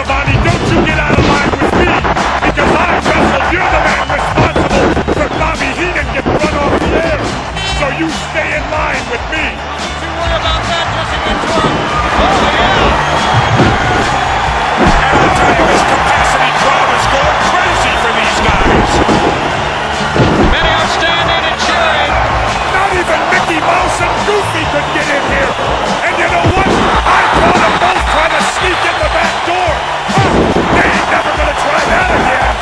Shivani, don't you get out of line with me, because I wrestled. You're the man responsible for Bobby Heenan getting run off the air. So you stay in line with me. Don't you worry about that, Jesse Ventura. Oh, yeah. And I'll tell you, this capacity crowd is going crazy for these guys. Many are standing and cheering. Not even Mickey Mouse and Goofy could get in here. And you know what? I caught them both trying to sneak in the back door. They ain't never gonna try that again.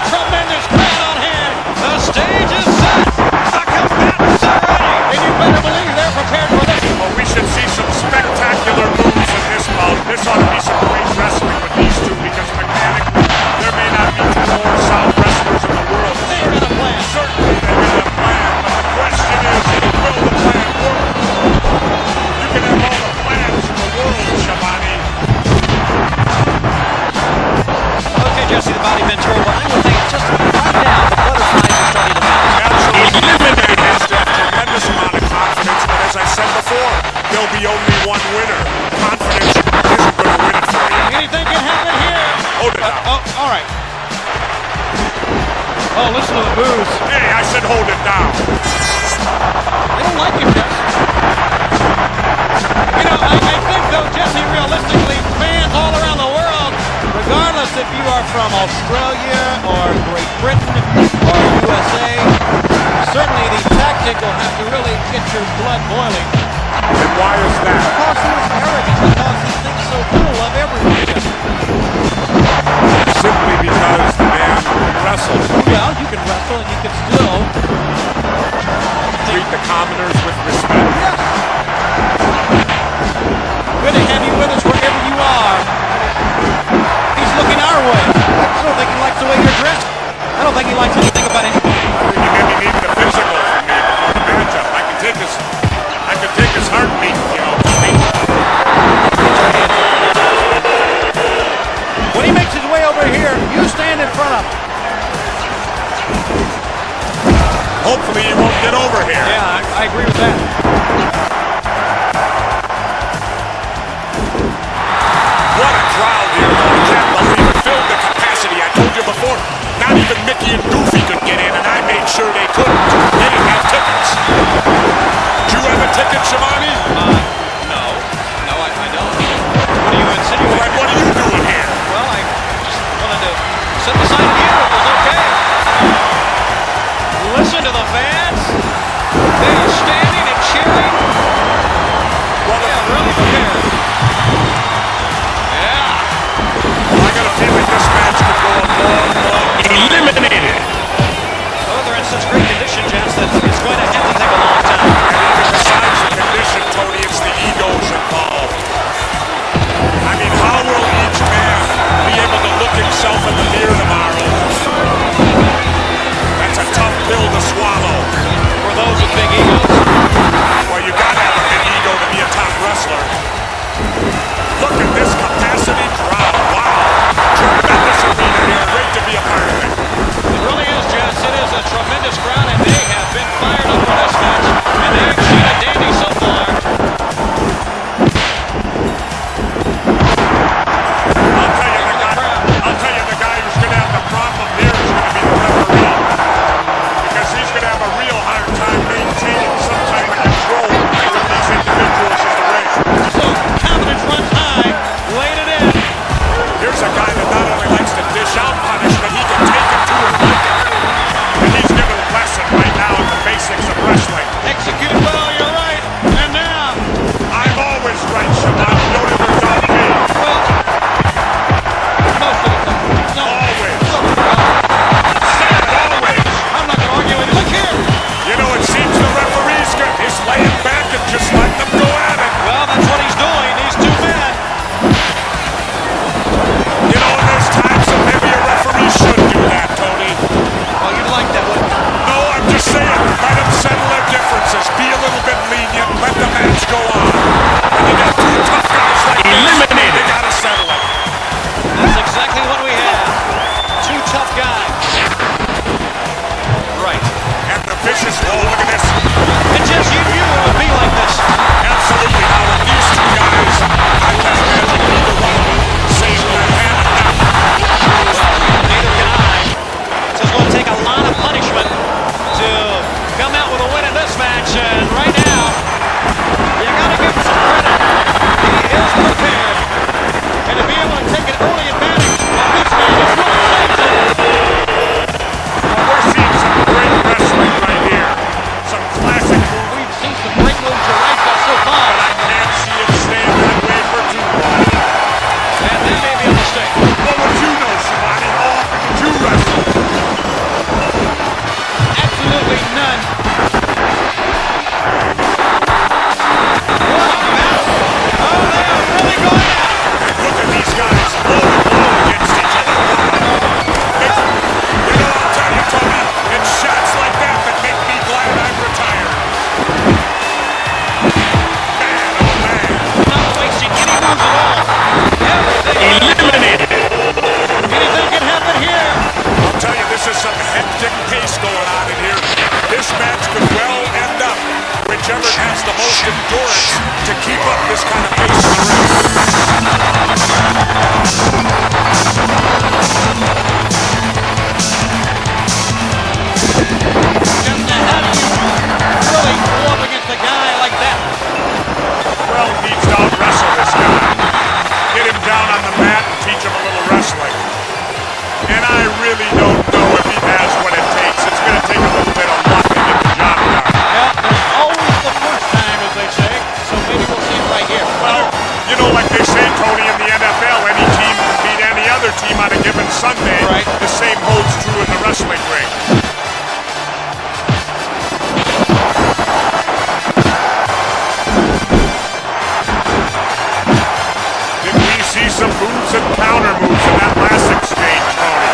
Tremendous crowd on hand. The stage is set. The combatants are ready. And you better believe they're prepared for this. Well, we should see some spectacular moves in this bout. This ought to be some great wrestling with these two, because mechanically, there may not be two more sound wrestlers in the world. They're going to plan. Certainly they're going to plan, but the question is, will the plan work? You can have all the plans in the world, Shivani. Okay, Jesse, the Bobby Ventura. What I would think just right now, the butterflies are starting to mount. Eliminated has to have a tremendous amount of confidence, but as I said before, there'll be only one winner. Confidence isn't going to win it for you. Anything can happen here. Hold it down. Oh, all right. Oh, listen to the boos. Hey, I said hold it down. They don't like you, Jesse. You know, I think, though, Jesse, realistically, fans all around the world, regardless if you are from Australia or Great Britain or USA, certainly the tactic will have to really get your blood boiling. And why is that? Because he is arrogant, because he thinks so little of everyone, Jesse. Simply because the man can wrestle. Well, you can wrestle and you can still Treat the commoners with respect. yes. Good to have you with us wherever you are. He's looking our way. I don't think he likes the way you're dressed. I don't think he likes anything about anything. I think you maybe need the physical from me before the matchup. I can take his heartbeat, you know. When he makes his way over here, you stand in front of him. Hopefully he won't get over here. Yeah, I agree with that. What a crowd here, though. I can't believe it. Filled the capacity. I told you before, not even Mickey and Goofy could get in, and I made sure they couldn't. They didn't have tickets. Do you have a ticket, Shivani? No, I don't. What are you insinuating? Well, what are you doing here? Well, I just wanted to sit beside you. It was okay. Listen to the fans. They are standing and cheering. Well, Yeah, really prepared. Yeah. I got a feeling this match could go a long, long time. Eliminated. Oh, they're in such great condition, gents, that it's going to have to take a long time. And even besides the condition, Tony, it's the egos involved. I mean, how will each man be able to look himself in the mirror tomorrow? That's a tough pill to swallow. For those with big egos. Well, you gotta have a big ego to be a top wrestler. Look at this capacity crowd. Wow. Tremendous arena here. Great to be a part of it. It really is, Jess. It is a tremendous crowd, and they have been fired up for this match. And they've seen a dandy so far. I'll tell you the guy who's going to have the problem here is going to be the referee. Because he's going to have a real hard time maintaining some type of control with these individuals in the ring. So, confidence runs high. Laid it in. Here's a guy that not only likes to dish out punishment, he can take it to him like it. And he's given a lesson right now in the basics of wrestling. Execute well, you're right. And now. I'm always right, Shivani. Don't ever doubt me. Well, most of the time. No. Always. Say it, always. I'm not going to argue with you. Look here. You know, it seems the referee's good. He's laying back and just letting them go at it. Well, that's what he's doing. These two men. You know, there's times that maybe a referee should do that, Tony. Well, you'd like that, wouldn't you? No, I'm just saying, let them settle their differences. Be a little bit lenient. Let the match go on. When you got two tough guys like this, eliminated. They got to settle it. That's exactly what we have. Two tough guys. Right. And the vicious, oh, look at this. And just you knew it would be like this. Absolutely. Now, with these two guys, I can't imagine either one of them saying that whichever has the most endurance to keep up this kind of pace in the ring. Just to have you really go up against a guy like that. Well, needs to out-wrestle this guy. Get him down on the mat and teach him a little wrestling. And I really don't know if he has what it takes. It's going to take a little bit of luck to get the job done. Well, there's always the first time, as they say, so maybe we'll see it right here. Well, you know, like they say, Tony, in the NFL, any team can beat any other team on a given Sunday. Right. The same holds true in the wrestling ring. Did we see some moves and counter moves in that last exchange, Tony?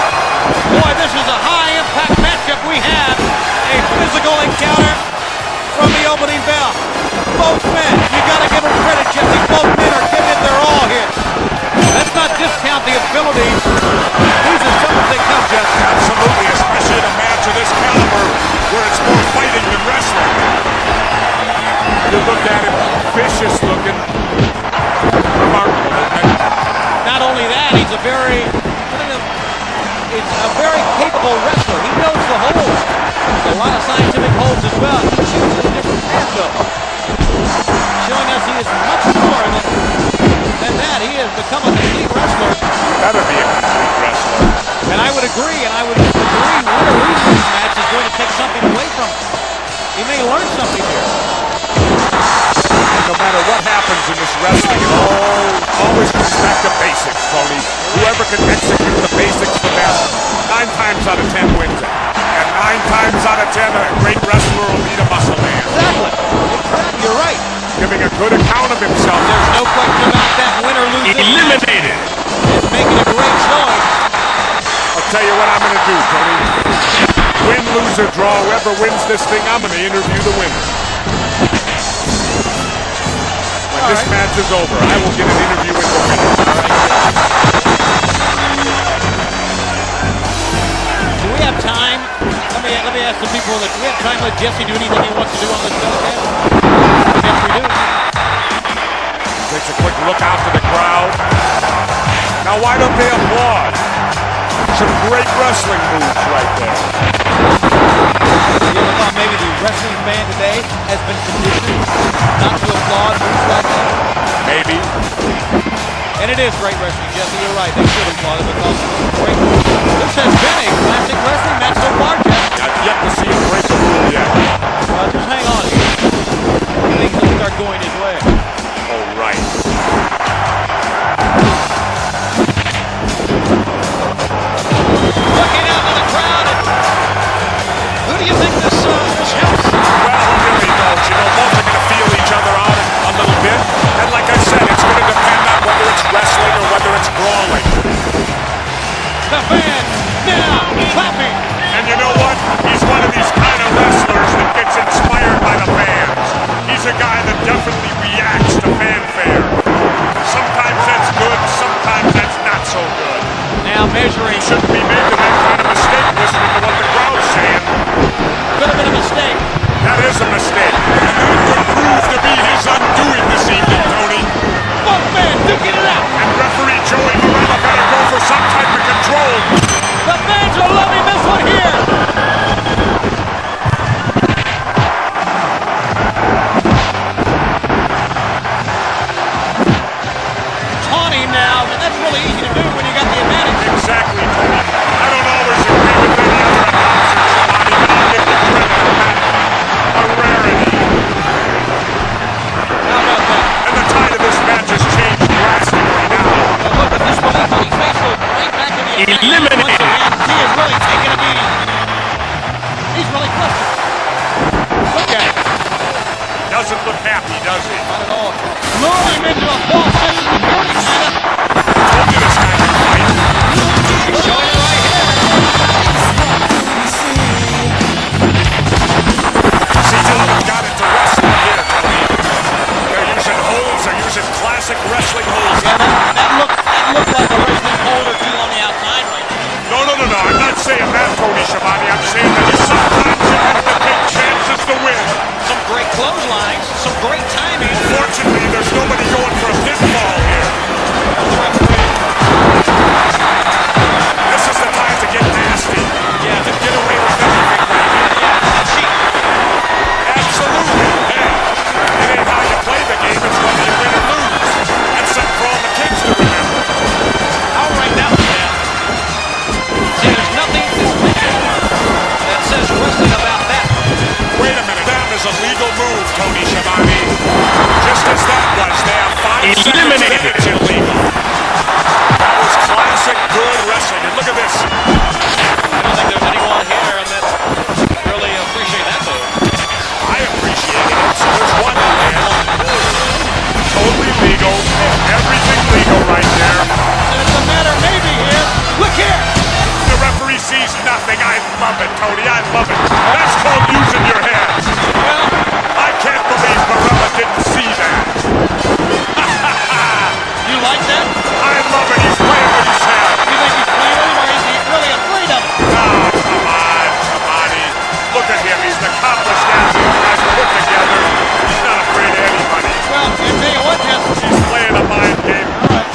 Boy, this is a high-impact matchup. We have a physical encounter from the opening bell. Both men, you got to give them credit, Jesse. Both men are giving it their all here. Let's not discount the abilities. These are some as they come, Jesse. Absolutely, especially in a match of this caliber where it's more fighting than wrestling. You look at him, vicious looking. Remarkable, isn't it? Not only that, he's a very capable wrestler. He knows the holds. A lot of scientific holds as well. He chooses a different path, though. Showing us he is much more than that. He has become a complete wrestler. Better be a complete wrestler. And I would agree, win or lose this match is going to take something away from him. He may learn something here. No matter what happens in this wrestling, it always comes back to basics, Tony. Whoever can execute the basics the best, 9 times out of 10 wins it. And 9 times out of 10, a great wrestler will beat a muscle man. Exactly. You're right. Giving a good account of himself. There's no question about that. Win or lose this eliminated. It's making a great showing. I'll tell you what I'm going to do, Tony. Win, lose, or draw, whoever wins this thing, I'm going to interview the winner. When this match is over, I will get an interview with the winner. Do we have time? Let me ask the people that do we have time to let Jesse do anything he wants to do on this telecast? Yes, we do. Takes a quick look out to the crowd. Now, why don't they applaud? Some great wrestling moves right there. You ever thought maybe the wrestling fan today has been conditioned not to applaud moves like that? Maybe. And it is great wrestling, Jesse. You're right. They should applaud it because it's great. This has been a classic wrestling match so far, Jesse. I've yet to see him break a rule yet. Just hang on here. Things will start going his way. All right. Looking out to the crowd. Who do you think this helps? Well, who really knows? You know, both are going to feel each other out a little bit. And like I said, it's going to depend on whether it's wrestling or whether it's brawling. The fans now clapping. And you know what? He's one of these kind of wrestlers that gets inspired by the fans. He's a guy that definitely reacts to fanfare. Sometimes that's good, sometimes that's not so good. Now measuring. Shouldn't be making that kind of mistake listening to what the crowd's saying. Could have been a mistake. That is a mistake. And that could prove to be his undoing this evening, Tony. Both fans duking it out. And referee Joey Morello better go for some type of control. The fans are loving this one here. Taunting now, and that's really easy to do when you got the advantage. Exactly, Tony. I don't always agree with any other announcers, Shivani, but I'll give you credit for that. A rarity. How about that? And the tide of this match has changed drastically now. But look at this one. He's faced right back in the Eliminated. once again. He is really taking a beating. He's really clustered. Look at him. Doesn't look happy, does he? Not at all. Lure him into a false sense of security, kind of. Told you this guy can fight. He's showing it right here. See how they've got into wrestling here, Tony. They're using holds, they're using classic wrestling holds. Yeah, that looked like a wrestling hold or two on the outside right there. No. I'm not saying that, Tony Schiavone. I'm saying that sometimes you have to take chances to win. Some great clothesline. Tony Schiavone. Just as that was, they have 5 seconds and it's illegal. That was classic good wrestling. And look at this. I don't think there's anyone here that really appreciate that move. I appreciate it. So there's one man. Totally legal. Everything legal right there. And it's a matter maybe here. Look here. The referee sees nothing. I love it, Tony. I love it. That's called using your head. Well, I can't believe Barella didn't see that. you like that? I love it. He's playing with his head. You think he's playing with him, or is he really afraid of it? Oh, come on, Schiavone. Look at him. He's an accomplished athlete. Guys put together. He's not afraid of anybody. Well, I tell you what, Jesse. He's playing a mind game. All right.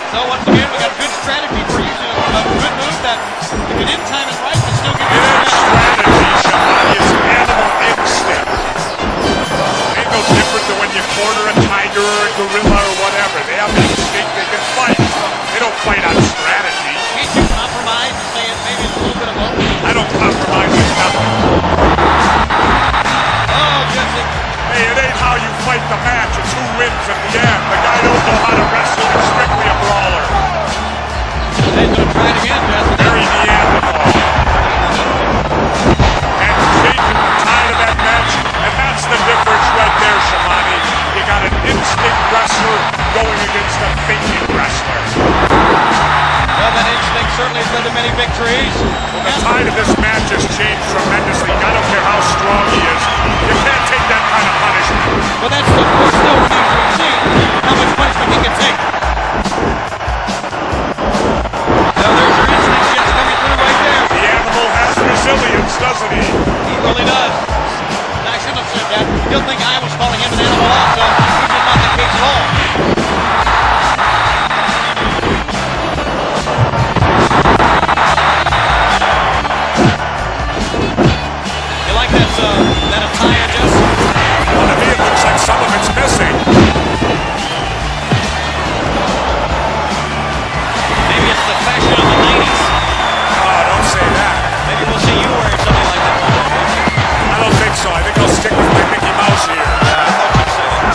So once again, we got a good strategy for using a good move that, if you didn't time it right, can still give you It a ain't strategy, Schiavone. It's animal instinct. Ain't no different than when you corner a tiger or a gorilla or whatever. They have instinct. They can fight. They don't fight on strategy. Can't you compromise and say it maybe a little bit of both? I don't compromise with nothing. Oh, Jesse. Hey, it ain't how you fight the match. It's who wins at the end. The guy don't know how to wrestle. He's strictly a brawler. They're going to try it again, Jesse. Very Neanderthal. And changing the tide of that match. And that's the difference right there, Schiavone. You got an instinct wrestler going against a thinking wrestler. Well, that instinct certainly has led to many victories. The tide of this match has changed tremendously. I don't care how strong he is. You can't take that kind of punishment. Well, that's the still remains to be seen how much punishment he can take. Now, there's your instinct just coming through right there. The animal has resilience, doesn't he? He really does. And I shouldn't have said that. You'll think I was calling him an animal also, which is not the case at all. You like that attire, Jess? Well, to me, it looks like some of it's missing. Maybe it's the fashion of the 90s. Oh, don't say that. Maybe we'll see you wearing something like that. I don't think so. I think I'll stick with my Mickey Mouse here. Yeah, I thought you'd say that.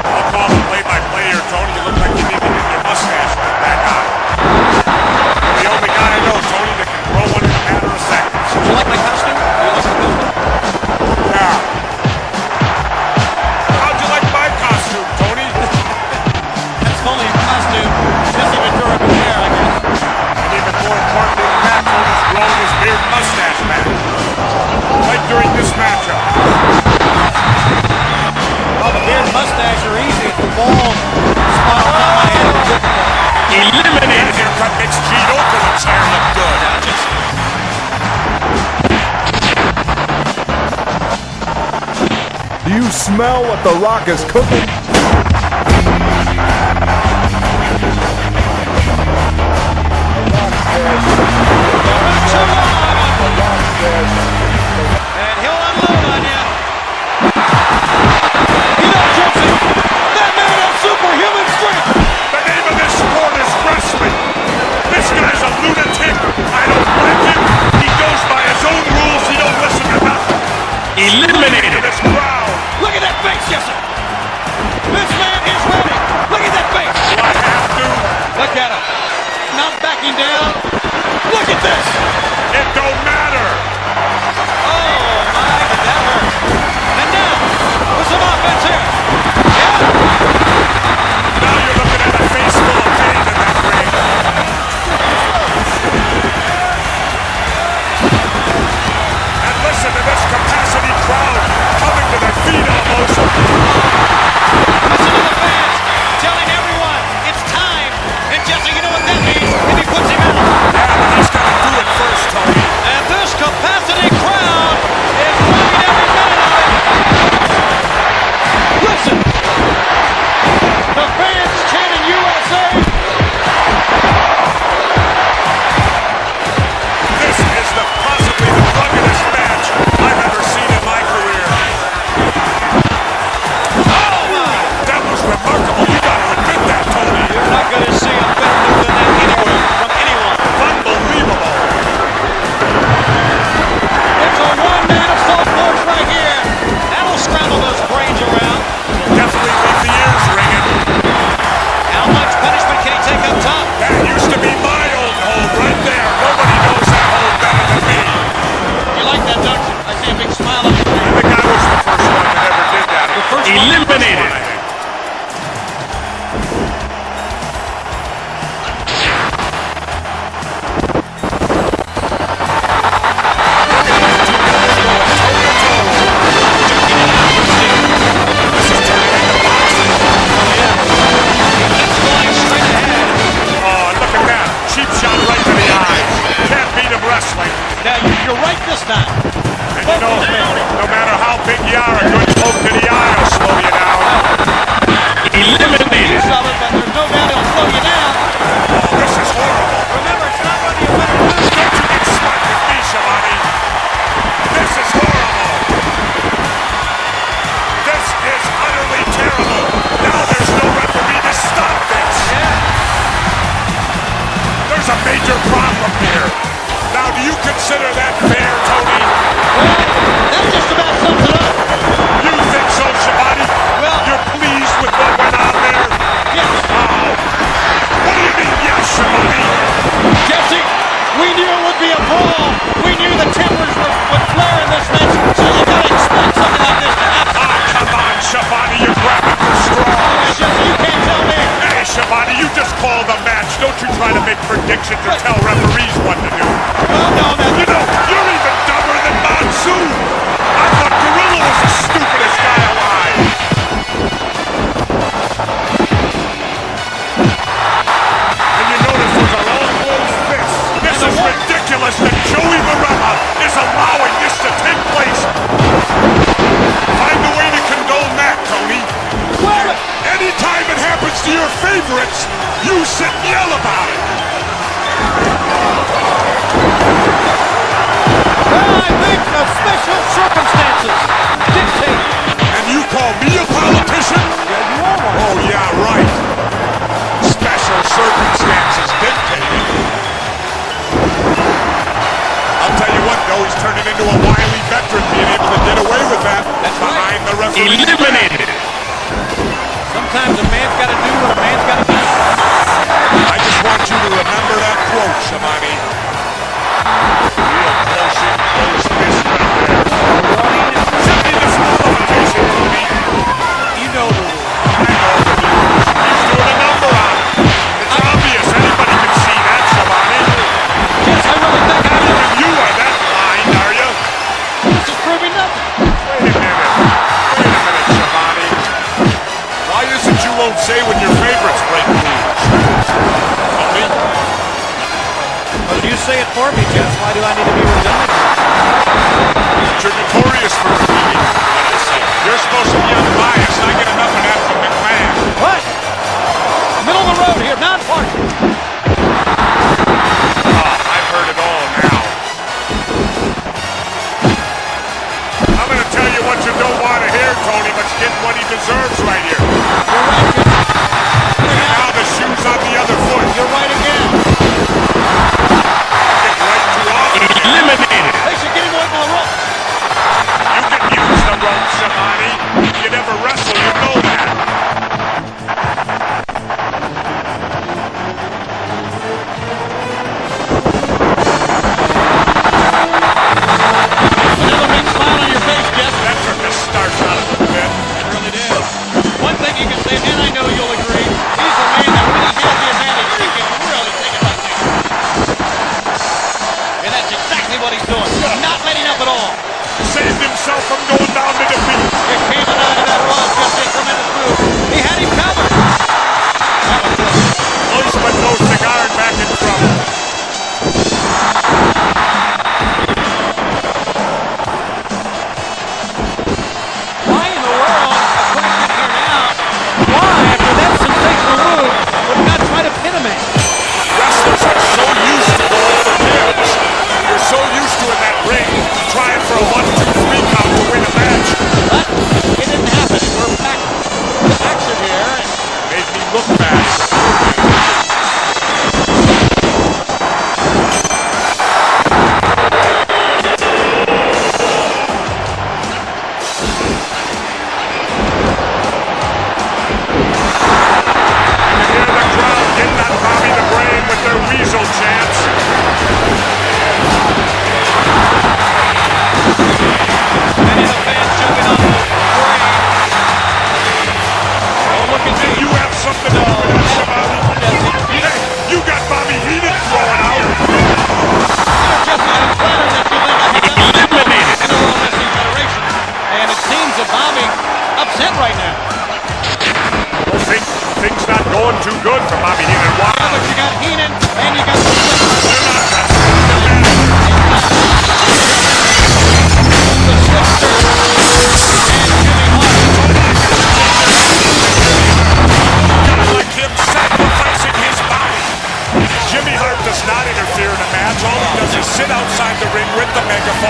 I'll call the play-by-play here, Tony. You look like you need to get your mustache back on. The only guy I know, Tony, that can grow one in a matter of seconds. Do you like my costume? Do you like the costume? Yeah. How'd you like my costume, Tony? That's only a costume. Jesse Ventura over there, I guess. And even more important than that, Tony's growing his beard and mustache back. Like during this matchup. Well, the beard and mustache are easy. It's the bald spot on top of my head is difficult. Eliminated. That haircut makes Gene Okerlund's hair look good. Do you smell what The Rock is cooking? And he'll unload on you. You know, Jesse, that man has superhuman strength. The name of this sport is wrestling. This guy's a lunatic. I don't like him. He goes by his own rules. He don't listen to nothing. Eliminated. This crowd. Look at that face, Jesse. This man is ready. Look at that face. Do I have to? Look at him. Not backing down. Look at this. It don't matter. Oh, my, did that hurt. And now, with some offense here. Yeah. Now you're looking at a face full of pain in that ring. And listen to this capacity crowd coming to their feet almost. Listen to the fans telling everyone it's time. And Jesse, you know what that means if he puts him out. Yeah, but he's got to do it first, Tony. And this capacity crowd is loving every minute of it. Listen. The fans chanting USA. This is possibly the ruggedest match I've ever seen in my career. Oh, my. That was remarkable. You got to admit that, Tony. You're not going to see a better move than that anywhere from anyone. Unbelievable. you right this time. And you know, no matter how big you are, a good poke to the eye will slow you down. Eliminated. Use of it, but there's no doubt it'll slow you down. Oh, this is horrible. Remember, it's not going to be a better move. Don't you get smart with me, Shivani. This is horrible. This is utterly terrible. Now there's no referee to stop this. Yeah. There's a major problem here. Now, do you consider that fair, Tony? Well, that just about sums it up. You think so, Shivani? Well, you're pleased with what went on there? yes. Oh. What do you mean, yes, Shivani? Jesse, we knew it would be a brawl. We knew the tempers would flare in this match, so you got to expect something like this to happen. Oh, come on, Shivani, you're grabbing for straws. Jesse, you can't tell me. Hey, Shivani, you just call the match. Don't you try to make predictions or tell referees what to do. No. You know, you're even dumber than Monsoon. I thought Gorilla was the stupidest guy alive. And you notice there's a long closed fist. This is ridiculous that Joey Marella is allowing this to take place. Find a way to condone that, Tony. Anytime it happens to your favorites, you sit and yell about it. I think the special circumstances dictate. And you call me a politician? Yeah, you are one. Oh, yeah, right. Special circumstances dictating. I'll tell you what, though, he's turning into a wily veteran, being able to get away with that. That's behind right. the referee. Eliminated. Sometimes a man's got to do what a man's got to do. I just want you to remember that quote, Shivani. Real close in, close fist right there. Simply disqualification, Tony. You know the rules. I know the rules. He's doing a number on it. It's obvious. Anybody can see that, Shivani. Yes, I really think I know. You are that blind, are you? This is proving nothing. Wait a minute, Shivani. Why is it you won't say when your favorites break rules? Tony? Well, you say it for me, Jess. Why do I need to be redundant? You're notorious for repeating what I say. You're supposed to be unbiased. I get enough of that from McMahon. What? Middle of the road here, non-partisan. I've heard it all now. I'm going to tell you what you don't want to hear, Tony, but you're getting what he deserves right here. You're right, Jess. And now the shoe's on the other foot. You're right again. Get right too often. Eliminated. They should get him away from the ropes. You can use the ropes, Shivani. You never wrestle, you know that. Another big smile on your face, Jess. That took the starch out of the bit. It really did. One thing you can say, and I know you'll agree, he's the man that really has the advantage. He can really take it by things. And that's exactly what he's doing. Not letting up at all. Saved himself from going down to defeat. You can't deny that was just a tremendous move. He had him covered. That was good. Looseman goes to guard back in trouble. Why in the world, a question here now, why, after that sensational move, would not try to pin a man? Wrestlers are so used to going for pins. You're so used to in that ring, trying for a 1, 2, 3 count to win a match.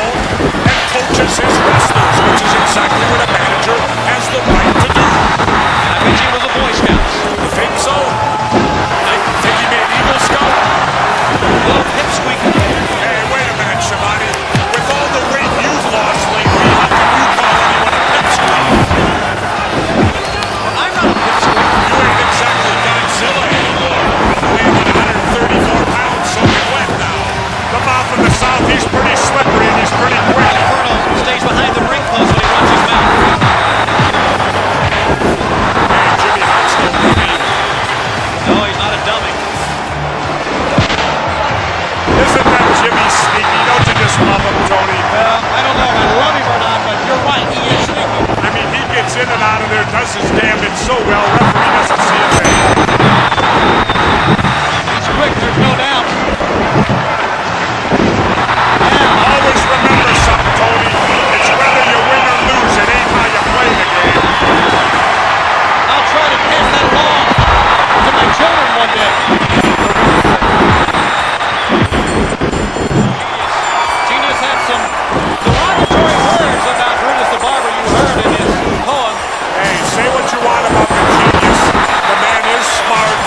home and coaches his wrestlers, which is exactly what a manager has the right to do. I bet he was a Boy Scout. You think so? I think he made Eagle Scout? A little pipsqueak. Hey, wait a minute, Shivani. With all the weight you've lost lately, how can you call anyone a pipsqueak? I'm not a pipsqueak. You ain't exactly Godzilla anymore. Weighing 134 pounds, soaking wet now. The mouth of the South, he's pretty slippery and he's pretty quick. Inferno stays behind the ring post when he runs his mouth. Hey, Jimmy Hart's no dummy. No, he's not a dummy. Isn't that Jimmy sneaky? Don't you just love him, Tony? Well, I don't know if I love him or not, but you're right, he is sneaky. I mean, he gets in and out of there, does his damn it so well, referee doesn't see a thing. He's quick, there's no doubt. Always remember something, Tony. It's whether you win or lose. It ain't how you play the game. I'll try to pass that along to my children one day. Genius had some derogatory words about Brutus the Barber you heard in his poem. Hey, say what you want about the genius. The man is smart,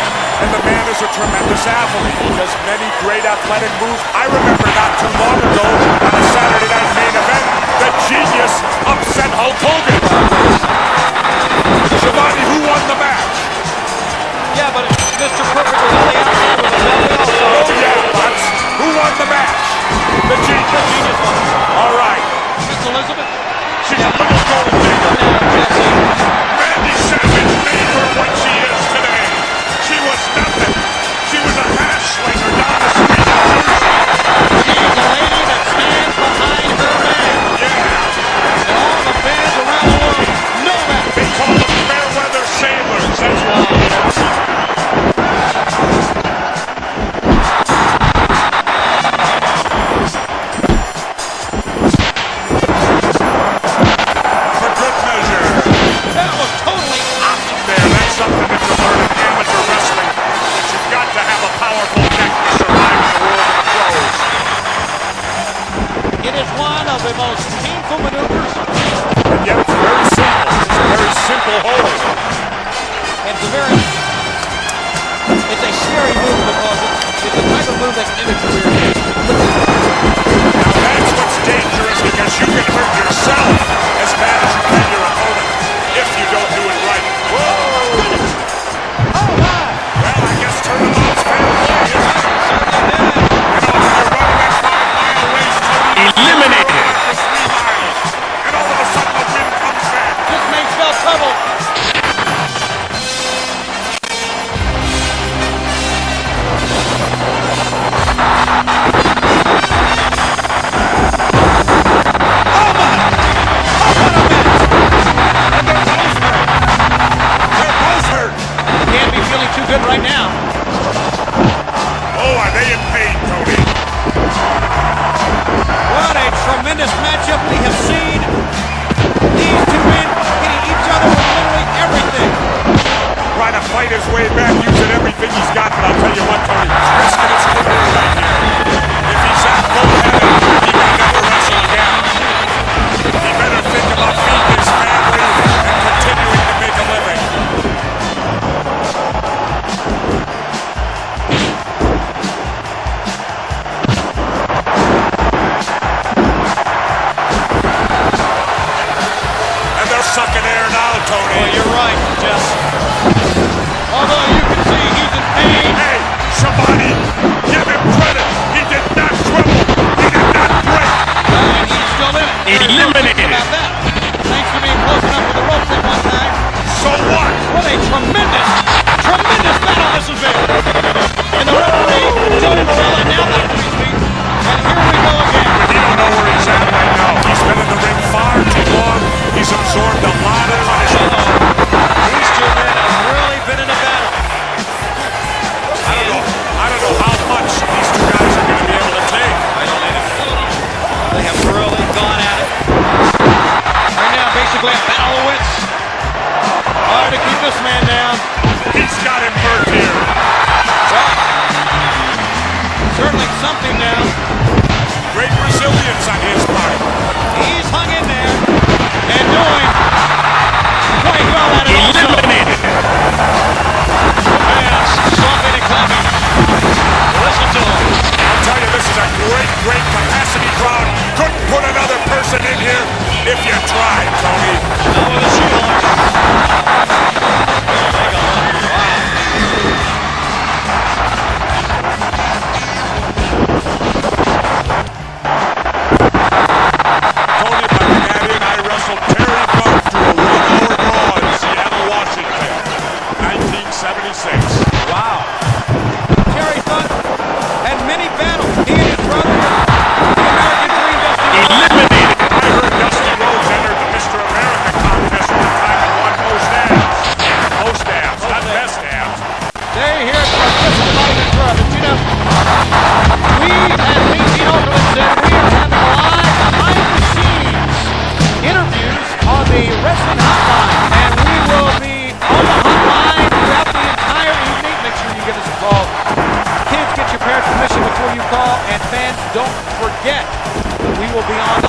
and the man is a tremendous athlete. He does many great athletic moves. I remember not too long ago on a Saturday night main event, the genius upset Hulk Hogan. Shivani, who won the match? Yeah, but Mr. Perfect was on the outside with a belly also. Oh, yeah, but who won the match? The genius. The genius won. All right. Miss Elizabeth? She's a little gold digger. Now, Jesse. Randy Savage made her what she is today. She was nothing. She was a hash slinger down the street in Jersey. She's a lady that stands behind her man. Yeah. And all the fans around the world know that. They call them fair weather sailors. That's why. For good measure. That was totally awesome. There, that's something that you learn in amateur wrestling. But you've got to have a powerful neck to survive in the world of the pros. It is one of the most painful maneuvers. And yet it's very simple. It's a very simple hold. It's a scary move because it's a type of move that can end a career. Now that's what's dangerous because you can hurt yourself as bad as you can your opponent if you don't do it right. Whoa! Oh, my! Well, I guess turnabout's fair play, isn't it? You know, when you're running that 5-mile race, Tony, Eliminated. you're running for 3 miles, and all of a sudden the wind comes back. This may spell trouble. They're both hurt. Can't be feeling too good right now. Oh, are they in pain, Tony? What a tremendous matchup we have seen. These two men hitting each other with literally everything. Trying to fight his way back using everything he's got, but I'll tell you what, Tony, risking his career right here. If he's that bullheaded, he may never wrestle again. He better think about feeding his family and continuing to make a living. And they're sucking air now, Tony. Well, you're right, Jess. Although you can see he's in pain. Hey, somebody give him credit. He did not tremble. He did not break. And he's still in it. There's no Eliminated. question about that. Thanks for being close enough with the ropes at one time. So what? What a tremendous battle this has been. And the referee, Tony Morella, now back to his feet. And here we go again. He don't know where he's at right now. He's been in the ring far too long. He's absorbed a lot of punishment. These two men have really been in a battle. I don't know how much these two guys are going to be able to take. I don't either. They have really gone at it. Right now, basically a battle of wits. Hard to keep this man down. He's got him hurt here. Well, certainly something now. Great resistance. resilience on his part. He's hung in there and doing quite well at it also. Eliminated. Fans stomping and clapping. Listen to him. I'll tell you, this is a great, great capacity crowd. Couldn't put another person in here if you tried, Tony. Now with a shoehorn. Take a look. Wow. Tony, if I can add in, I wrestled Terry Funk to a 1-hour draw in Seattle, Washington, 1976. Wow. Terry Funk had many battles. He and his brother, the American Dream, Dusty Rhodes. Eliminated. I heard Dusty Rhodes entered the Mr. America contest one time and won most abs. Most abs, not best abs. They hear it from just about the crowd. But you know, we at Legion Oakland said we are having live behind-the-scenes interviews on the Wrestling Hotline. And we will be on the hotline throughout the entire evening. Make sure you give us a call. Kids, get your parents' permission before you call. And fans, don't forget that we will be on